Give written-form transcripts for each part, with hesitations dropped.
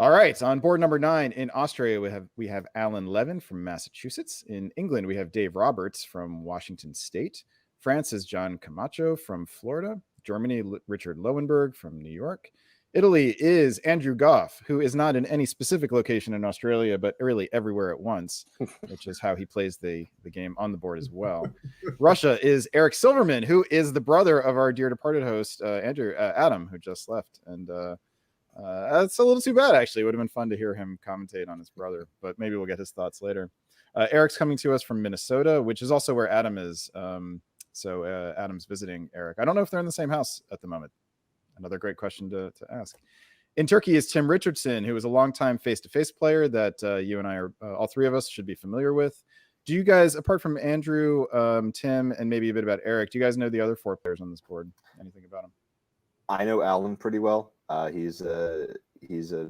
All right, on board number 9 in Austria, we have Alan Levin from Massachusetts. In England, we have Dave Roberts from Washington State. France is John Camacho from Florida. Germany, Richard Lowenberg from New York. Italy is Andrew Goff, who is not in any specific location in Australia, but really everywhere at once, which is how he plays the game on the board as well. Russia is Eric Silverman, who is the brother of our dear departed host, Adam, who just left. And that's a little too bad, actually. It would have been fun to hear him commentate on his brother, but maybe we'll get his thoughts later. Eric's coming to us from Minnesota, which is also where Adam is. So Adam's visiting Eric. I don't know if they're in the same house at the moment. Another great question to ask. In Turkey is Tim Richardson, who is a longtime face-to-face player that you and I are, all three of us, should be familiar with. Do you guys, apart from Andrew, Tim, and maybe a bit about Eric, do you guys know the other 4 players on this board? Anything about them? I know Alan pretty well. He's a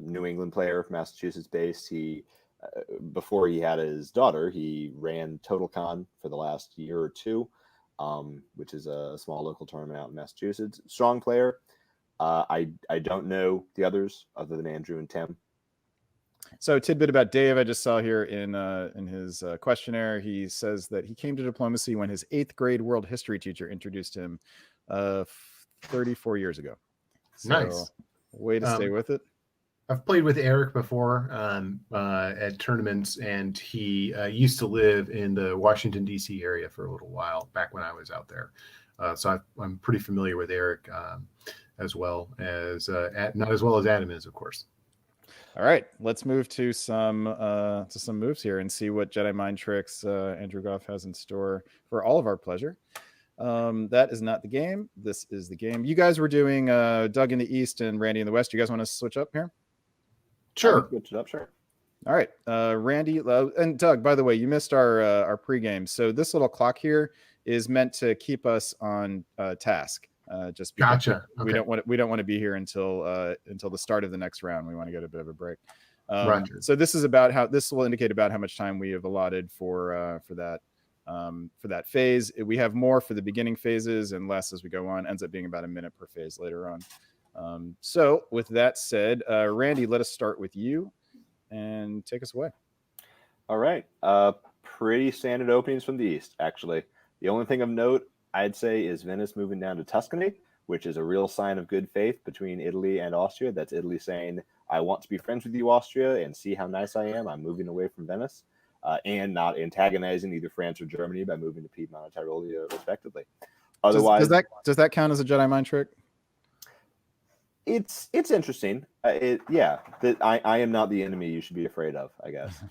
New England player, Massachusetts-based. He before he had his daughter, he ran TotalCon for the last year or two, which is a small local tournament out in Massachusetts. Strong player. I don't know the others other than Andrew and Tim. So, tidbit about Dave, I just saw here in his questionnaire. He says that he came to diplomacy when his 8th grade world history teacher introduced him 34 years ago. So, nice. Way to stay with it. I've played with Eric before at tournaments, and he used to live in the Washington, D.C. area for a little while back when I was out there. So I'm pretty familiar with Eric as well as not as well as Adam is, of course. All right, let's move to some moves here and see what Jedi mind tricks Andrew Goff has in store for all of our pleasure. That is not the game. This is the game. You guys were doing Doug in the East and Randy in the West. You guys want to switch up here? Sure. Switch it up, sure. All right, Randy and Doug. By the way, you missed our pregame. So this little clock here is meant to keep us on task. Just because gotcha. We don't want to be here until the start of the next round. We want to get a bit of a break. So this will indicate about how much time we have allotted for that phase. We have more for the beginning phases and less as we go on. Ends up being about a minute per phase later on. So with that said, Randy, let us start with you and take us away. All right. Pretty standard openings from the East, actually. The only thing of note, I'd say, is Venice moving down to Tuscany, which is a real sign of good faith between Italy and Austria. That's Italy saying, I want to be friends with you, Austria, and see how nice I am. I'm moving away from Venice, and not antagonizing either France or Germany by moving to Piedmont and Tyrolia, respectively. Otherwise, does that count as a Jedi mind trick? It's interesting. That I am not the enemy you should be afraid of, I guess.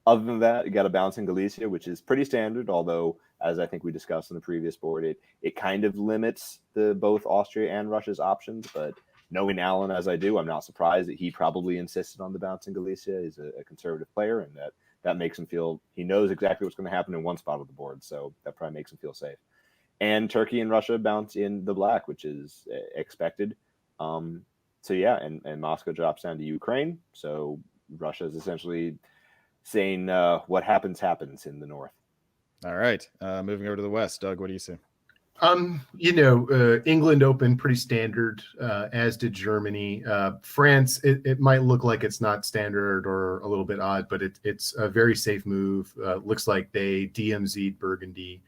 Other than that, you got a bounce in Galicia, which is pretty standard, although, as I think we discussed on the previous board, it kind of limits both Austria and Russia's options. But knowing Alan as I do, I'm not surprised that he probably insisted on the bounce in Galicia. He's a conservative player, and that makes him feel he knows exactly what's going to happen in one spot of the board, so that probably makes him feel safe. And Turkey and Russia bounce in the black, which is expected. And Moscow drops down to Ukraine. So Russia is essentially saying what happens in the north. All right. Moving over to the west. Doug, what do you see? England opened pretty standard, as did Germany. France, it might look like it's not standard or a little bit odd, but it's a very safe move. Looks like they DMZ'd Burgundy.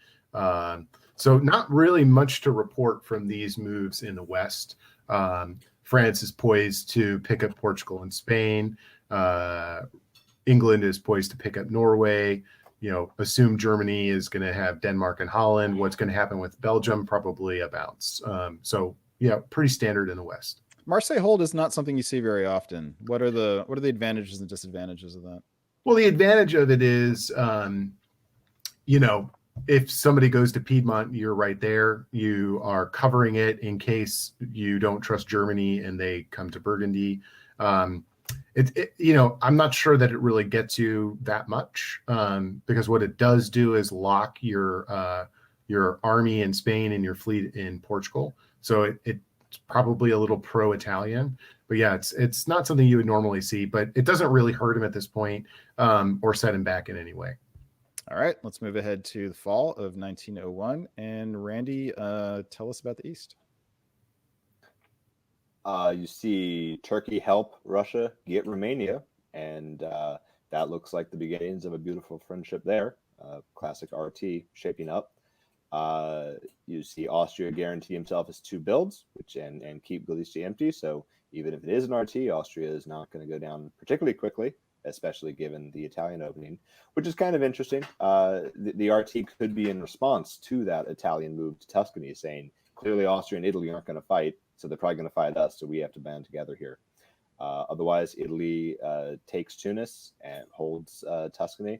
So not really much to report from these moves in the West. France is poised to pick up Portugal and Spain. England is poised to pick up Norway. Assume Germany is going to have Denmark and Holland. What's going to happen with Belgium? Probably a bounce. Pretty standard in the West. Marseille hold is not something you see very often. What are the advantages and disadvantages of that? Well, the advantage of it is, if somebody goes to Piedmont, you're right there. You are covering it in case you don't trust Germany and they come to Burgundy. I'm not sure that it really gets you that much, because what it does do is lock your army in Spain and your fleet in Portugal. So it's probably a little pro-Italian, but yeah, it's not something you would normally see, but it doesn't really hurt him at this point, or set him back in any way. All right, let's move ahead to the fall of 1901. And Randy, tell us about the East. You see Turkey help Russia get Romania, and that looks like the beginnings of a beautiful friendship there. Classic RT shaping up. You see Austria guarantee himself his 2 builds, which and keep Galicia empty. So even if it is an RT, Austria is not going to go down particularly quickly, especially given the Italian opening, which is kind of interesting. The RT could be in response to that Italian move to Tuscany, saying clearly Austria and Italy aren't going to fight, so they're probably going to fight us, so we have to band together here. Otherwise, Italy takes Tunis and holds Tuscany.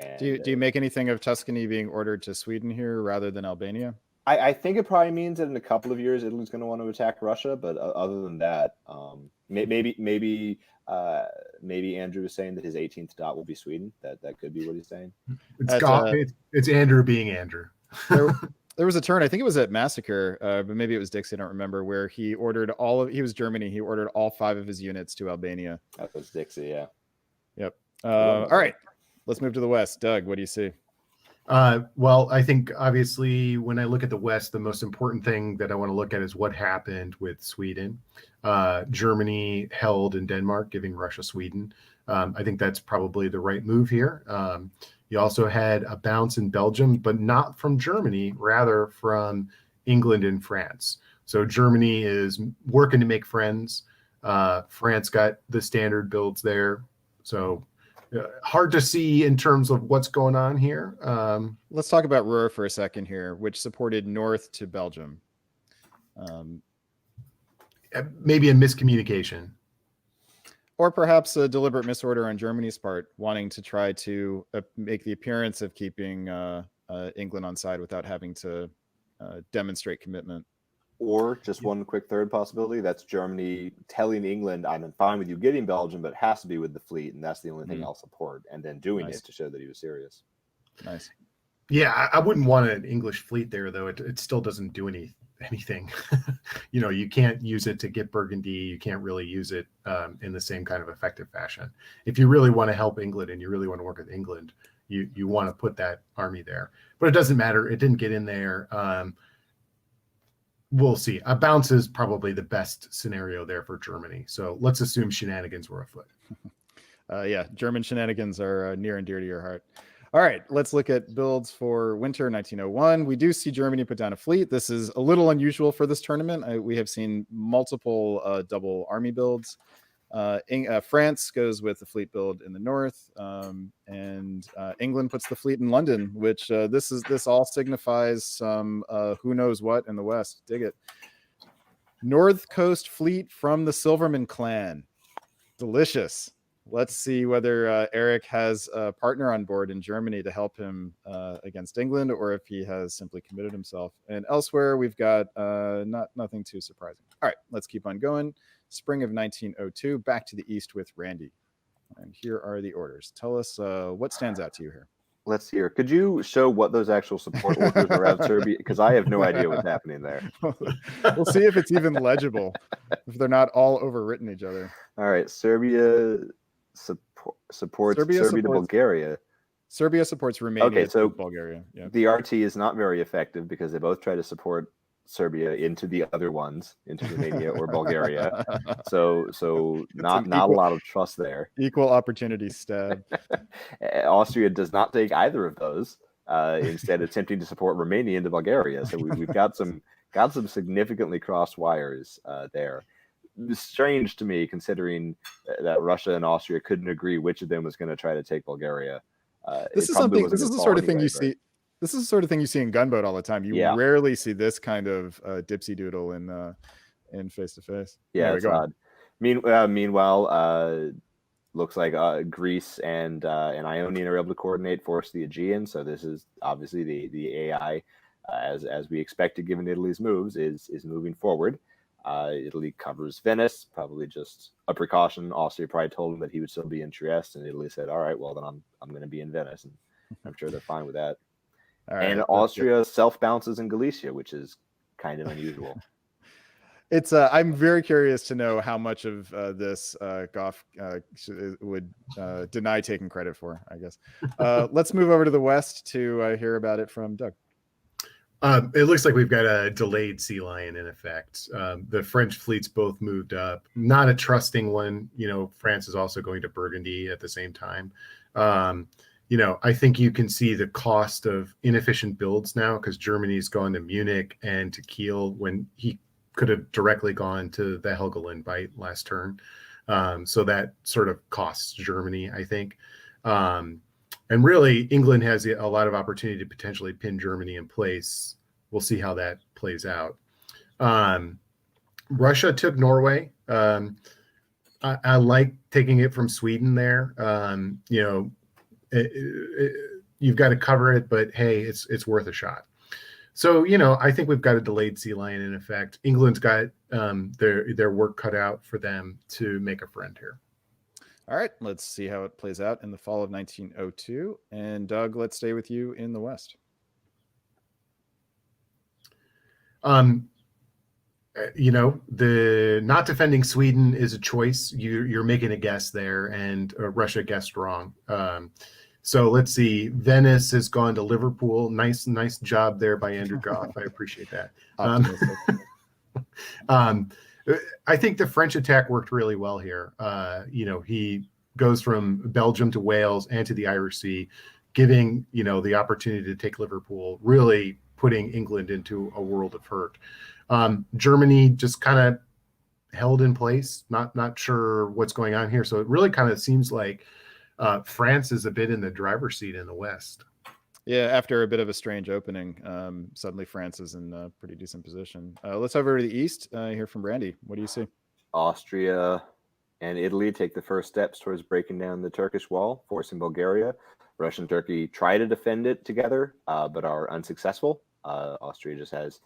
And, do you make anything of Tuscany being ordered to Sweden here rather than Albania? I think it probably means that in a couple of years Italy's going to want to attack Russia, but other than that, maybe Andrew was saying that his 18th dot will be Sweden. That could be what he's saying. It's Andrew being Andrew. There was a turn, I think it was at Massacre, but maybe it was Dixie, I don't remember, where he ordered he was Germany, he ordered all 5 of his units to Albania. That was Dixie, yeah. Yep. All right, let's move to the West. Doug, what do you see? Well, I think obviously when I look at the West, the most important thing that I want to look at is what happened with Sweden. Germany held in Denmark, giving Russia Sweden. I think that's probably the right move here. You also had a bounce in Belgium, but not from Germany, rather from England and France. So Germany is working to make friends. France got the standard builds there. So hard to see in terms of what's going on here. Let's talk about Ruhr for a second here, which supported north to Belgium. Maybe a miscommunication. Or perhaps a deliberate misorder on Germany's part, wanting to try to make the appearance of keeping England on side without having to demonstrate commitment. Or just one quick third possibility, that's Germany telling England, I'm fine with you getting Belgium, but it has to be with the fleet, and that's the only thing I'll support, and then doing it to show that he was serious. Nice. Yeah, I wouldn't want an English fleet there, though. It still doesn't do anything. You can't use it to get Burgundy. You can't really use it in the same kind of effective fashion. If you really want to help England and you really want to work with England, you want to put that army there. But it doesn't matter. It didn't get in there. We'll see. A bounce is probably the best scenario there for Germany. So let's assume shenanigans were afoot. Yeah, German shenanigans are near and dear to your heart. All right, let's look at builds for winter 1901. We do see Germany put down a fleet. This is a little unusual for this tournament. We have seen multiple double army builds. France goes with the fleet build in the north, and England puts the fleet in London, which this all signifies some who knows what in the west. Dig it. North Coast fleet from the Silverman clan. Delicious. Let's see whether Eric has a partner on board in Germany to help him against England, or if he has simply committed himself. And elsewhere, we've got nothing too surprising. All right, let's keep on going. Spring of 1902, back to the east with Randy. And here are the orders. Tell us what stands out to you here. Let's hear. Could you show what those actual support orders are out Serbia? Because I have no idea what's happening there. We'll see if it's even legible, if they're not all overwritten each other. All right, Serbia supports Serbia to Bulgaria. Serbia supports Romania. Okay, so Bulgaria. Yeah. The RT is not very effective because they both try to support Serbia into the other ones, into Romania or Bulgaria. So not a lot of trust there. Equal opportunity stab. Austria does not take either of those. Instead, attempting to support Romania into Bulgaria. So we've got some significantly crossed wires there. It's strange to me, considering that Russia and Austria couldn't agree which of them was going to try to take Bulgaria. This is the sort of thing you see. This is the sort of thing you see in Gunboat all the time. You rarely see this kind of dipsy doodle in face to face. Yeah, it's odd. Meanwhile, looks like Greece and Ionian are able to coordinate, force the Aegean. So this is obviously the AI, as we expected, given Italy's moves, is moving forward. Italy covers Venice, probably just a precaution. Austria probably told him that he would still be in Trieste, and Italy said, "All right, well then I'm going to be in Venice," and I'm sure they're fine with that. Right, and Austria self bounces in Galicia, which is kind of unusual. It's I'm very curious to know how much of this Goff would deny taking credit for, I guess. Let's move over to the West to hear about it from Doug. It looks like we've got a delayed sea lion in effect. The French fleets both moved up. Not a trusting one. France is also going to Burgundy at the same time. I think you can see the cost of inefficient builds now because Germany's gone to Munich and to Kiel when he could have directly gone to the Helgoland Bight last turn. So that sort of costs Germany, I think. And really, England has a lot of opportunity to potentially pin Germany in place. We'll see how that plays out. Russia took Norway. I like taking it from Sweden there. You've got to cover it, but hey, it's worth a shot. So, I think we've got a delayed sea lion in effect. England's got their work cut out for them to make a friend here. All right, let's see how it plays out in the fall of 1902. And Doug, let's stay with you in the West. The not defending Sweden is a choice. You're making a guess there, and Russia guessed wrong. So let's see. Venice has gone to Liverpool. Nice job there by Andrew Goff. I appreciate that. I think the French attack worked really well here. He goes from Belgium to Wales and to the Irish Sea, giving, the opportunity to take Liverpool, really putting England into a world of hurt. Germany just kind of held in place, not sure what's going on here. So it really kind of seems like France is a bit in the driver's seat in the West. Yeah, after a bit of a strange opening, suddenly France is in a pretty decent position. Let's over to the East, hear from Randy. What do you see? Austria and Italy take the first steps towards breaking down the Turkish wall, forcing Bulgaria. Russia and Turkey try to defend it together, but are unsuccessful. Austria just has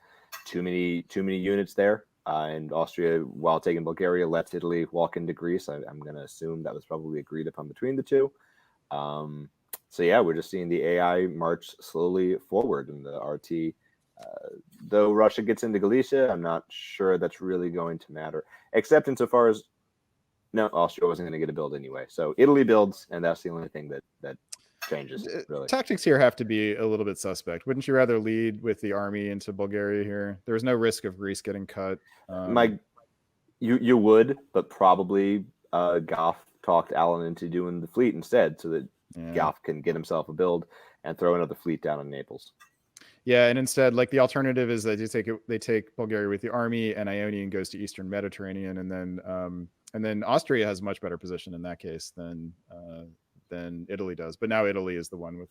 too many units there. And Austria, while taking Bulgaria, lets Italy walk into Greece. I'm going to assume that was probably agreed upon between the two. So yeah, we're just seeing the AI march slowly forward in the RT. Though Russia gets into Galicia, I'm not sure that's really going to matter, except insofar as Austria wasn't going to get a build anyway. So Italy builds, and that's the only thing that changes, really. Tactics here have to be a little bit suspect. Wouldn't you rather lead with the army into Bulgaria here? There's no risk of Greece getting cut. You would, but probably Goff talked Allen into doing the fleet instead, so that Goff can get himself a build and throw another fleet down in Naples. Yeah, and instead, like the alternative is that they take Bulgaria with the army, and Ionian goes to Eastern Mediterranean, and then Austria has a much better position in that case than Italy does. But now Italy is the one with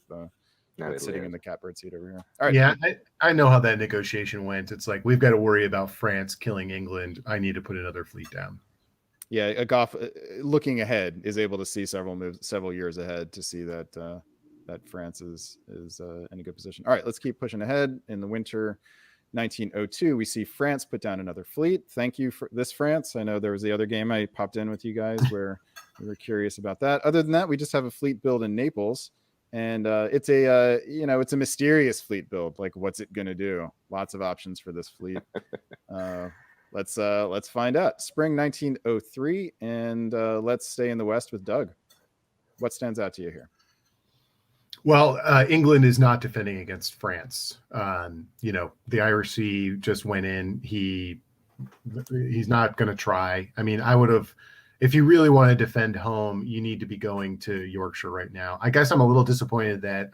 sitting in the catbird seat over here. All right. Yeah, I know how that negotiation went. It's like, we've got to worry about France killing England. I need to put another fleet down. Yeah, Goff, looking ahead, is able to see several years ahead to see that France is in a good position. All right, let's keep pushing ahead. In the winter 1902, we see France put down another fleet. Thank you for this, France. I know there was the other game I popped in with you guys where we were curious about that. Other than that, we just have a fleet build in Naples, and it's a mysterious fleet build. Like, what's it going to do? Lots of options for this fleet. Let's find out. Spring 1903, and let's stay in the West with Doug. What stands out to you here? Well, England is not defending against France. The Irish Sea just went in. He's not going to try. I mean, I would have, if you really want to defend home, you need to be going to Yorkshire right now. I guess I'm a little disappointed that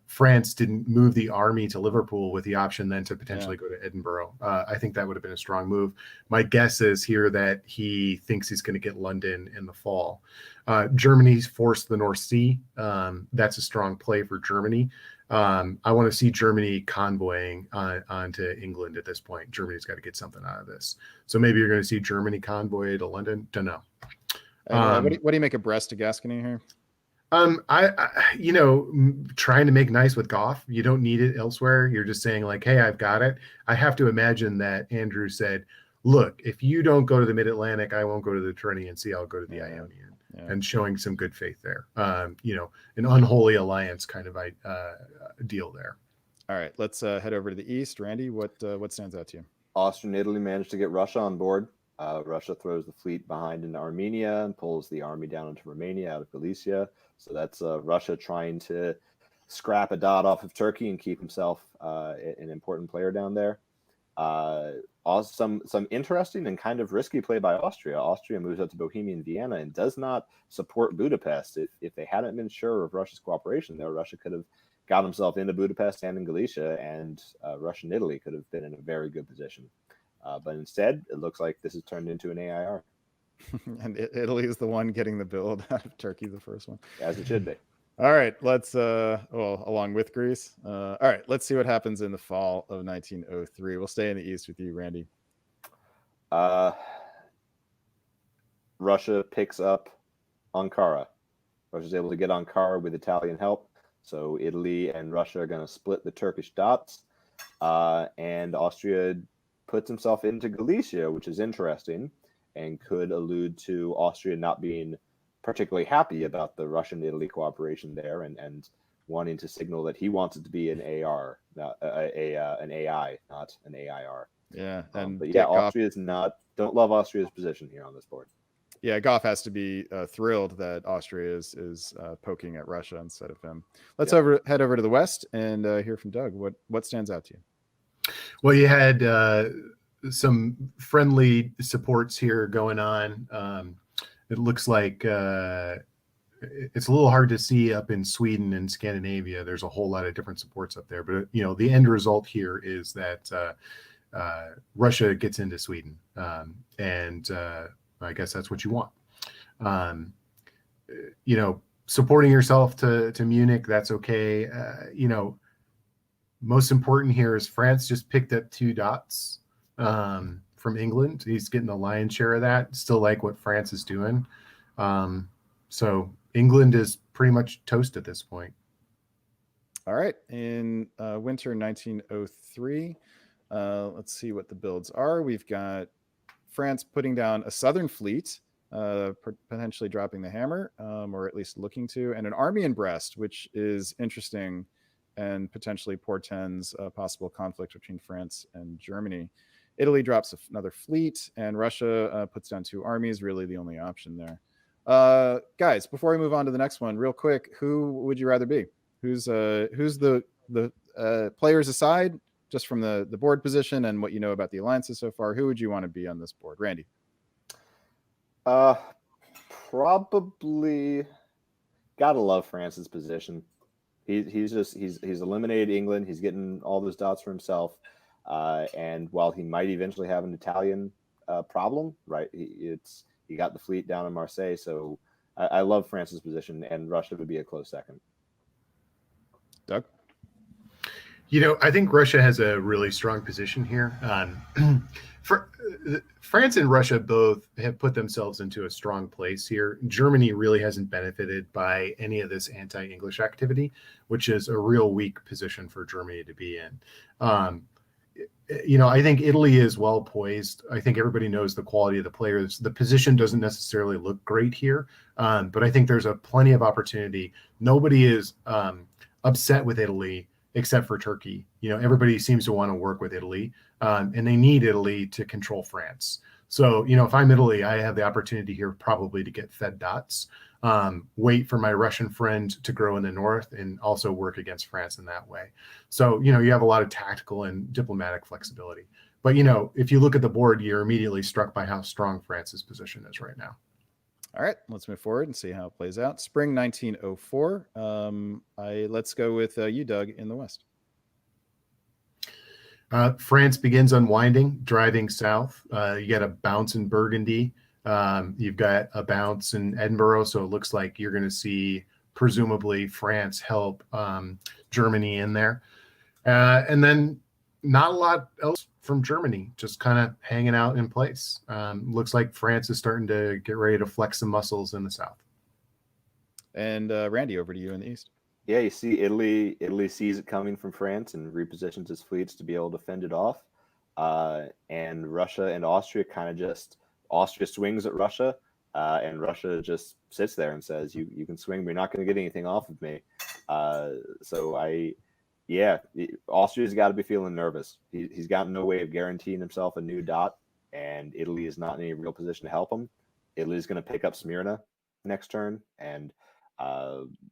France didn't move the army to Liverpool with the option then to potentially go to Edinburgh. I think that would have been a strong move. My guess is here that he thinks he's going to get London in the fall. Germany's forced the North Sea. That's a strong play for Germany. I want to see Germany convoying onto England at this point. Germany's got to get something out of this. So maybe you're going to see Germany convoy to London. Don't know. What do you make of Brest to Gascony here? Trying to make nice with Goff. You don't need it elsewhere. You're just saying like, hey, I've got it. I have to imagine that Andrew said, look, if you don't go to the Mid-Atlantic, I won't go to the Tyrrhenian Sea. I'll go to the Ionian. And showing some good faith there. An unholy alliance kind of deal there. All right, let's head over to the East. Randy, what stands out to you? Austria and Italy managed to get Russia on board. Russia throws the fleet behind into Armenia and pulls the army down into Romania out of Galicia. So that's Russia trying to scrap a dot off of Turkey and keep himself an important player down there. Also some interesting and kind of risky play by Austria. Austria moves up to Bohemian Vienna and does not support Budapest. If they hadn't been sure of Russia's cooperation there, Russia could have got himself into Budapest and in Galicia, and Russia and Italy could have been in a very good position. But instead, it looks like this has turned into an AIR. And Italy is the one getting the build out of Turkey, the first one. As it should be. All right, let's along with Greece. All right, let's see what happens in the fall of 1903. We'll stay in the East with you, Randy. Russia picks up Ankara. Russia's able to get Ankara with Italian help. So Italy and Russia are going to split the Turkish dots. And Austria puts himself into Galicia, which is interesting and could allude to Austria not being particularly happy about the Russian-Italy cooperation there, and wanting to signal that he wants it to be an AR, not an AI, not an AIR. Yeah, but yeah, Austria's don't love Austria's position here on this board. Yeah, Goff has to be thrilled that Austria is poking at Russia instead of him. Let's head over to the West and hear from Doug. What stands out to you? Well, you had some friendly supports here going on. It looks like it's a little hard to see up in Sweden and Scandinavia. There's a whole lot of different supports up there, but the end result here is that Russia gets into Sweden, and I guess that's what you want. Supporting yourself to Munich, that's okay. Most important here is France just picked up 2 dots from England. He's getting the lion's share of that. Still like what France is doing. So England is pretty much toast at this point. All right. In winter 1903, let's see what the builds are. We've got France putting down a southern fleet, potentially dropping the hammer, or at least looking to, and an army in Brest, which is interesting and potentially portends a possible conflict between France and Germany. Italy drops another fleet, and Russia puts down 2 armies, really the only option there. Guys, before we move on to the next one, real quick, who would you rather be? Who's the players aside, just from the board position and what you know about the alliances so far, who would you want to be on this board? Randy? Probably gotta love France's position. He's eliminated England. He's getting all those dots for himself. And while he might eventually have an Italian problem, right? He got the fleet down in Marseille, so I love France's position, and Russia would be a close second. Doug? I think Russia has a really strong position here. France and Russia both have put themselves into a strong place here. Germany really hasn't benefited by any of this anti-English activity, which is a real weak position for Germany to be in. I think Italy is well poised. I think everybody knows the quality of the players. The position doesn't necessarily look great here, but I think there's plenty of opportunity. Nobody is upset with Italy except for Turkey. Everybody seems to want to work with Italy, and they need Italy to control France. So, if I'm Italy, I have the opportunity here probably to get fed dots, wait for my Russian friend to grow in the north, and also work against France in that way. So, you have a lot of tactical and diplomatic flexibility. But, if you look at the board, you're immediately struck by how strong France's position is right now. All right, let's move forward and see how it plays out. Spring 1904. Let's go with you, Doug, in the West. France begins unwinding, driving south. You get a bounce in Burgundy. You've got a bounce in Edinburgh, so it looks like you're going to see, presumably, France help Germany in there. And then not a lot else from Germany, just kind of hanging out in place. Looks like France is starting to get ready to flex some muscles in the south. And Randy, over to you in the East. Yeah, you see Italy sees it coming from France and repositions its fleets to be able to fend it off. And Russia and Austria Austria swings at Russia, and Russia just sits there and says, you can swing, but you're not going to get anything off of me. Austria's got to be feeling nervous. He's got no way of guaranteeing himself a new dot, and Italy is not in any real position to help him. Italy's going to pick up Smyrna next turn, and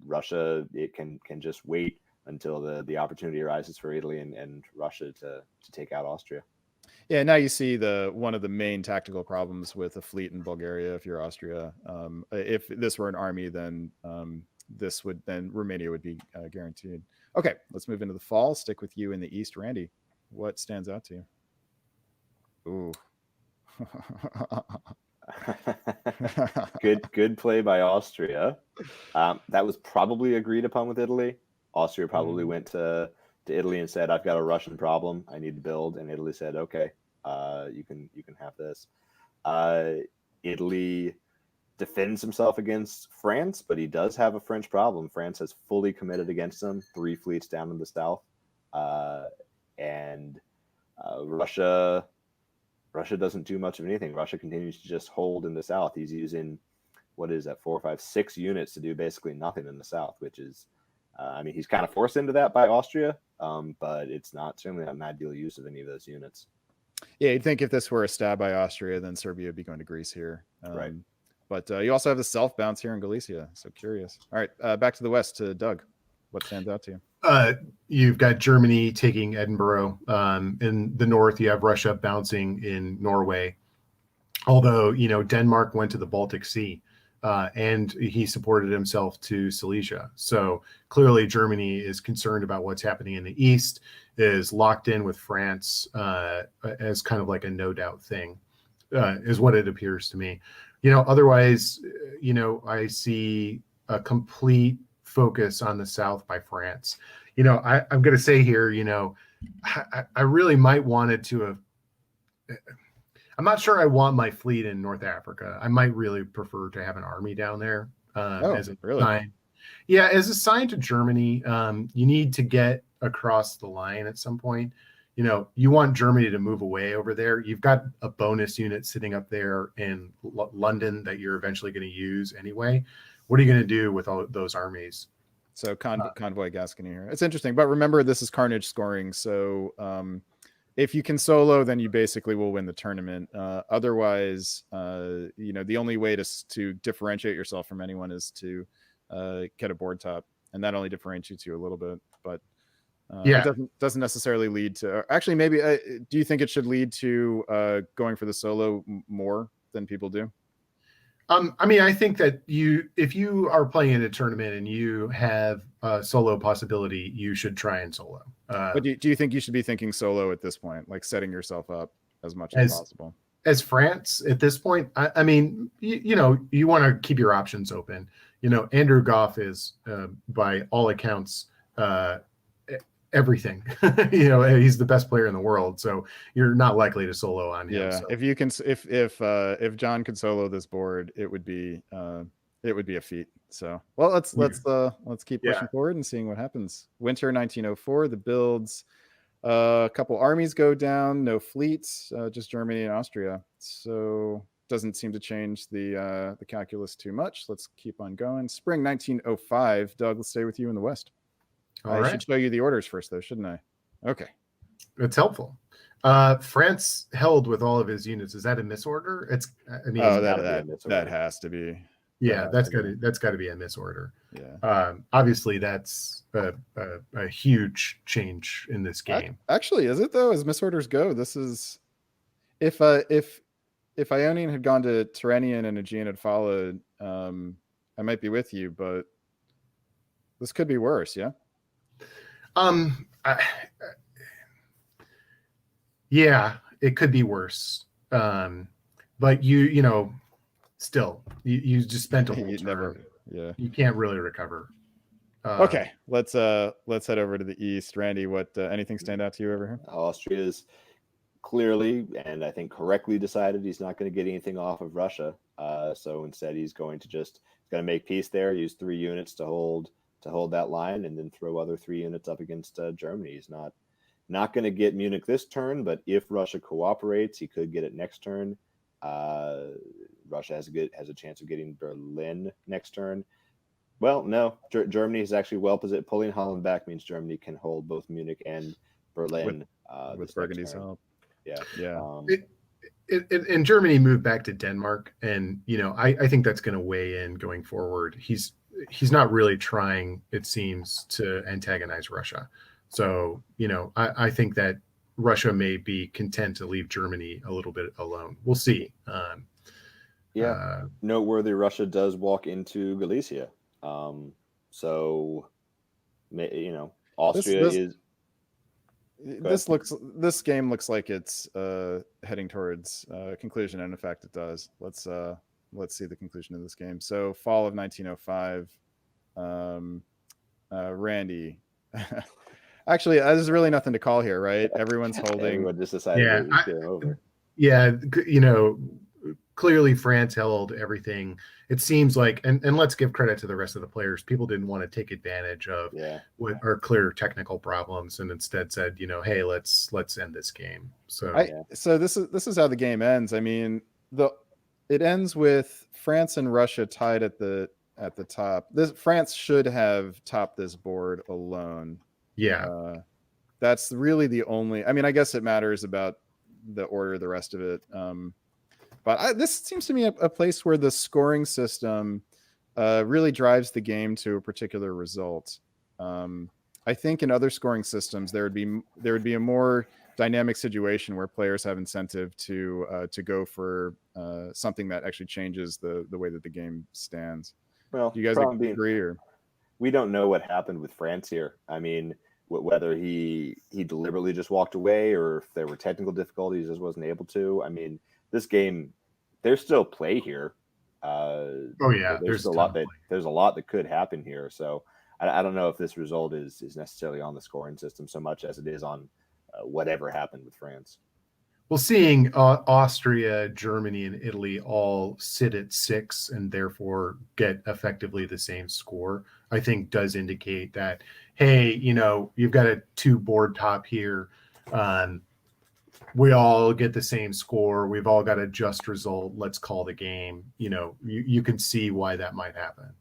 Russia, it can just wait until the opportunity arises for Italy and Russia to take out Austria. Yeah, now you see one of the main tactical problems with a fleet in Bulgaria. If you're Austria, if this were an army, then Romania would be guaranteed. Okay, let's move into the fall. Stick with you in the East, Randy. What stands out to you? Ooh. Good play by Austria. That was probably agreed upon with Italy. Austria probably went to Italy and said, "I've got a Russian problem. I need to build." And Italy said, "Okay, you can have this." Italy defends himself against France, but he does have a French problem. France has fully committed against him, 3 fleets down in the south, and Russia doesn't do much of anything. Russia continues to just hold in the south. He's using, what is that, 4, 5, 6 units to do basically nothing in the south, which is, he's kind of forced into that by Austria, but it's certainly not an ideal use of any of those units. Yeah, you'd think if this were a stab by Austria, then Serbia would be going to Greece here. Right. But you also have the self bounce here in Galicia. So curious. All right, back to the west to Doug. What stands out to you? You've got Germany taking Edinburgh. In the north, you have Russia bouncing in Norway. Although, Denmark went to the Baltic Sea and he supported himself to Silesia. So clearly Germany is concerned about what's happening in the east, is locked in with France as kind of like a no doubt thing, is what it appears to me. Otherwise, I see a complete focus on the south by France. I'm going to say here, I really might wanted to have. I'm not sure I want my fleet in North Africa. I might really prefer to have an army down there as a sign. Yeah, as a sign to Germany. You need to get across the line at some point. You want Germany to move away over there. You've got a bonus unit sitting up there in London that you're eventually going to use anyway. What are you going to do with all those armies? So convoy Gascony here. It's interesting, but remember this is carnage scoring. So if you can solo, then you basically will win the tournament. Otherwise, the only way to differentiate yourself from anyone is to get a board top, and that only differentiates you a little bit. But it doesn't necessarily lead to. Actually, maybe. Do you think it should lead to going for the solo more than people do? I think that if you are playing in a tournament and you have a solo possibility, you should try and solo. But do you think you should be thinking solo at this point, like setting yourself up as much as possible? As France at this point, you want to keep your options open. Andrew Goff is, by all accounts, everything. He's the best player in the world, so you're not likely to solo on him. Yeah, so. if you can, if John could solo this board, it would be a feat. So, well, let's keep pushing forward and seeing what happens. Winter 1904, the builds, a couple armies go down, no fleets, just Germany and Austria. So doesn't seem to change the calculus too much. Let's keep on going. Spring 1905, Doug. Let's stay with you in the West. I should show you the orders first, though, shouldn't I? Okay. It's helpful. France held with all of his units. Is that a misorder? That has to be. Yeah, that's got to be a misorder. Yeah. Obviously, that's a huge change in this game. Actually, is it though? As misorders go, this is if Ionian had gone to Tyrrhenian and Aegean had followed, I might be with you, but this could be worse. Yeah. Yeah, it could be worse. But still, you just spent a whole turn. You can't really recover. Okay, let's head over to the east. Randy, what anything stand out to you over here? Austria's clearly, and I think correctly, decided he's not going to get anything off of Russia. So instead, he's going to make peace there. Use 3 units to hold that line, and then throw other 3 units up against Germany. He's not going to get Munich this turn, but if Russia cooperates, he could get it next turn. Russia has a chance of getting Berlin next turn. Well, no, Germany is actually well positioned. Pulling Holland back means Germany can hold both Munich and Berlin with Burgundy's help. Yeah. And Germany moved back to Denmark, and I think that's going to weigh in going forward. he's not really trying, it seems, to antagonize Russia. So, I think that Russia may be content to leave Germany a little bit alone. We'll see. Noteworthy, Russia does walk into Galicia. So, Austria is. This game looks like it's heading towards conclusion, and in fact, it does. Let's see the conclusion of this game. So, fall of 1905. Randy. Actually, there's really nothing to call here, right? Everyone's holding. Everyone just decided it was game over. Yeah, clearly France held everything. It seems like, and let's give credit to the rest of the players. People didn't want to take advantage of what are clear technical problems, and instead said, hey, let's end this game. So, so this is how the game ends. I mean, it ends with France and Russia tied at the top. France should have topped this board alone. Yeah, that's really the only. I mean, I guess it matters about the order of the rest of it. But this seems to me a place where the scoring system really drives the game to a particular result. I think in other scoring systems there would be a more dynamic situation where players have incentive to go for something that actually changes the way that the game stands. Well, do you guys agree? Or we don't know what happened with France here. I mean, whether he deliberately just walked away or if there were technical difficulties, just wasn't able to. I mean, this game, there's still play here. There's a lot that could happen here. So I don't know if this result is necessarily on the scoring system so much as it is on whatever happened with France. Well, seeing Austria, Germany, and Italy all sit at 6 and therefore get effectively the same score, I think does indicate that, hey, you've got a 2 board top here. We all get the same score. We've all got a just result. Let's call the game. You can see why that might happen.